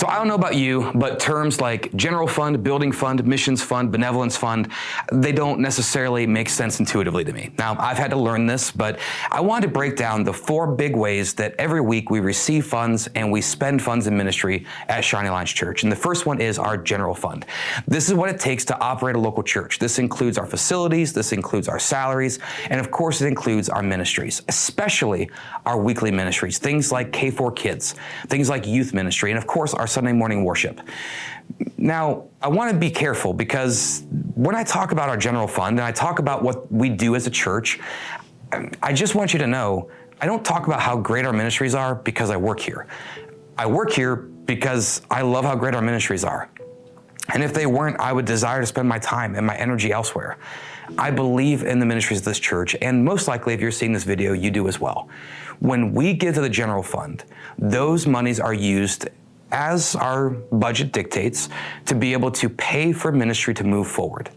So I don't know about you, but terms like general fund, building fund, missions fund, benevolence fund, they don't necessarily make sense intuitively to me. Now, I've had to learn this, but I wanted to break down the 4 big ways that every week we receive funds and we spend funds in ministry at Shawnee Church. And the first one is our general fund. This is what it takes to operate a local church. This includes our facilities, this includes our salaries, and of course it includes our ministries, especially our weekly ministries, things like K4 Kids, things like youth ministry, and of course our Sunday morning worship. Now, I want to be careful because when I talk about our general fund and I talk about what we do as a church, I just want you to know, I don't talk about how great our ministries are because I work here. I work here because I love how great our ministries are. And if they weren't, I would desire to spend my time and my energy elsewhere. I believe in the ministries of this church, and most likely if you're seeing this video, you do as well. When we give to the general fund, those monies are used as our budget dictates to be able to pay for ministry to move forward.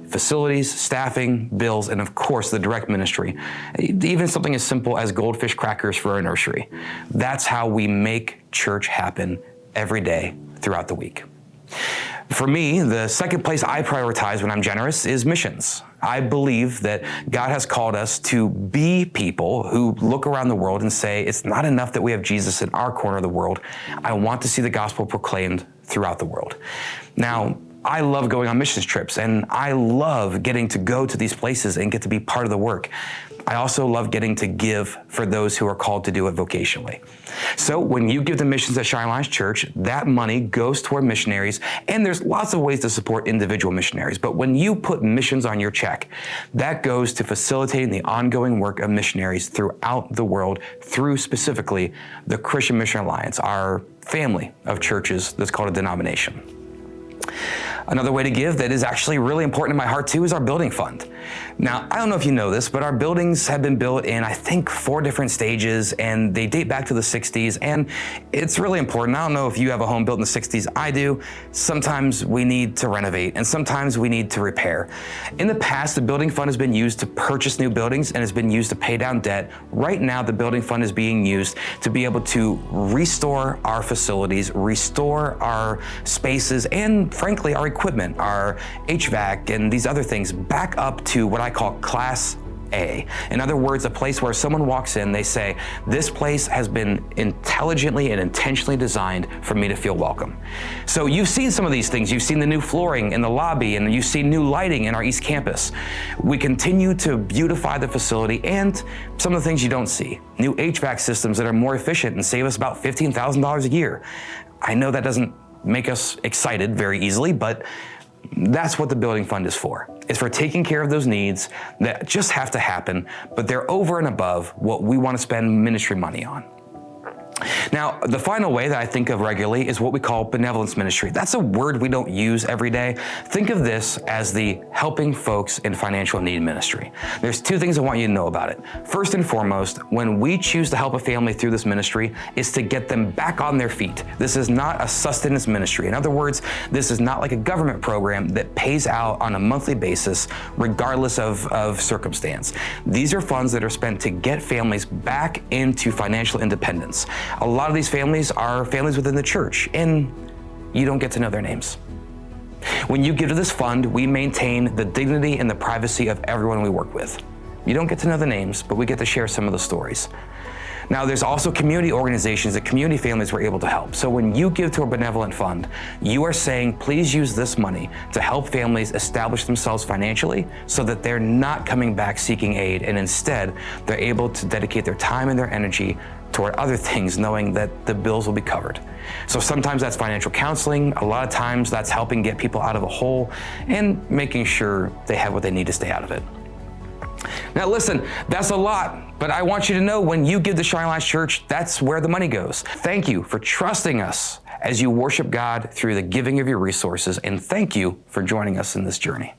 Facilities, staffing, bills, and of course the direct ministry. Even something as simple as goldfish crackers for our nursery. That's how we make church happen every day throughout the week. For me, the second place I prioritize when I'm generous is missions. I believe that God has called us to be people who look around the world and say, it's not enough that we have Jesus in our corner of the world. I want to see the gospel proclaimed throughout the world. Now, I love going on missions trips, and I love getting to go to these places and get to be part of the work. I also love getting to give for those who are called to do it vocationally. So when you give to missions at Shawnee Church, that money goes toward missionaries, and there's lots of ways to support individual missionaries. But when you put missions on your check, that goes to facilitating the ongoing work of missionaries throughout the world through specifically the Christian Mission Alliance, our family of churches that's called a denomination. Another way to give that is actually really important in my heart too is our building fund. Now, I don't know if you know this, but our buildings have been built in, I think, 4 different stages, and they date back to the 60s, and it's really important. I don't know if you have a home built in the 60s. I do. Sometimes we need to renovate, and sometimes we need to repair. In the past, the building fund has been used to purchase new buildings, and has been used to pay down debt. Right now, the building fund is being used to be able to restore our facilities, restore our spaces, and frankly, our equipment, our HVAC, and these other things back up to what I call Class A. In other words, a place where someone walks in, they say, this place has been intelligently and intentionally designed for me to feel welcome. So you've seen some of these things. You've seen the new flooring in the lobby, and you've seen new lighting in our East Campus. We continue to beautify the facility, and some of the things you don't see. New HVAC systems that are more efficient and save us about $15,000 a year. I know that doesn't make us excited very easily, but that's what the building fund is for. It's for taking care of those needs that just have to happen, but they're over and above what we want to spend ministry money on. Now, the final way that I think of regularly is what we call benevolence ministry. That's a word we don't use every day. Think of this as the helping folks in financial need ministry. There's 2 things I want you to know about it. First and foremost, when we choose to help a family through this ministry, is to get them back on their feet. This is not a sustenance ministry. In other words, this is not like a government program that pays out on a monthly basis regardless of circumstance. These are funds that are spent to get families back into financial independence. A lot of these families are families within the church, and you don't get to know their names. When you give to this fund, we maintain the dignity and the privacy of everyone we work with. You don't get to know the names, but we get to share some of the stories. Now, there's also community organizations that community families were able to help. So when you give to a benevolent fund, you are saying, please use this money to help families establish themselves financially so that they're not coming back seeking aid, and instead they're able to dedicate their time and their energy toward other things, knowing that the bills will be covered. So sometimes that's financial counseling. A lot of times that's helping get people out of a hole and making sure they have what they need to stay out of it. Now listen, that's a lot, but I want you to know when you give to Shawnee Church, that's where the money goes. Thank you for trusting us as you worship God through the giving of your resources, and thank you for joining us in this journey.